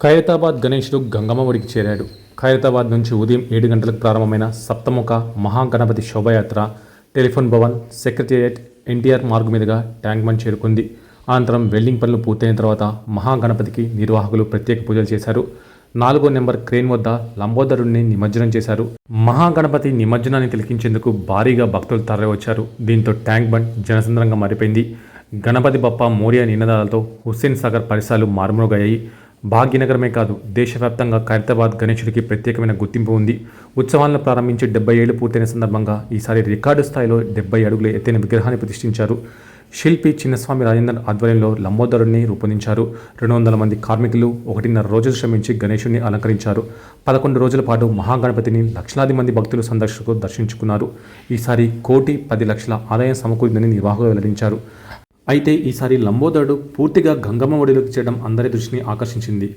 ఖైరతాబాద్ గణేశుడు గంగమ్మ ఒడికి చేరాడు. ఖైరతాబాద్ నుంచి ఉదయం 7 గంటలకు ప్రారంభమైన సప్తముఖ మహాగణపతి శోభాయాత్ర టెలిఫోన్ భవన్, సెక్రటేరియట్, ఎన్టీఆర్ మార్గు మీదుగా ట్యాంక్ బండ్ చేరుకుంది. అనంతరం వెల్డింగ్ పనులు పూర్తయిన తర్వాత మహాగణపతికి నిర్వాహకులు ప్రత్యేక పూజలు చేశారు. 4వ నెంబర్ క్రేన్ వద్ద లంబోదరుడిని నిమజ్జనం చేశారు. మహాగణపతి నిమజ్జనాన్ని తిలకించేందుకు భారీగా భక్తులు తరలివచ్చారు. దీంతో ట్యాంక్ బండ్ జనసంద్రంగా మారిపోయింది. గణపతి బప్ప మోరియా నినాదాలతో హుస్సేన్ సాగర్ పరిసరాలు మారుమోగాయి. భాగ్యనగరమే కాదు, దేశవ్యాప్తంగా ఖైరతాబాద్ గణేశుడికి ప్రత్యేకమైన గుర్తింపు ఉంది. ఉత్సవాలను ప్రారంభించి 70 ఏళ్లు పూర్తయిన సందర్భంగా ఈసారి రికార్డు స్థాయిలో 70 అడుగుల ఎత్తైన విగ్రహాన్ని ప్రతిష్ఠించారు. శిల్పి చిన్నస్వామి రాజేందర్ ఆధ్వర్యంలో లంబోదరుడిని రూపొందించారు. 200 మంది కార్మికులు 1.5 రోజులు శ్రమించి గణేశుడిని అలంకరించారు. 11 రోజుల పాటు మహాగణపతిని లక్షలాది మంది భక్తులు సందర్శకులు దర్శించుకున్నారు. ఈసారి 1,10,00,000 ఆదాయం సమకూరిందని నిర్వాహకులు వెల్లడించారు. అయితే ఈసారి లంబోదరుడు పూర్తిగా గంగమ్మ ఒడిలోకి చేరడం అందరి దృష్టిని ఆకర్షించింది.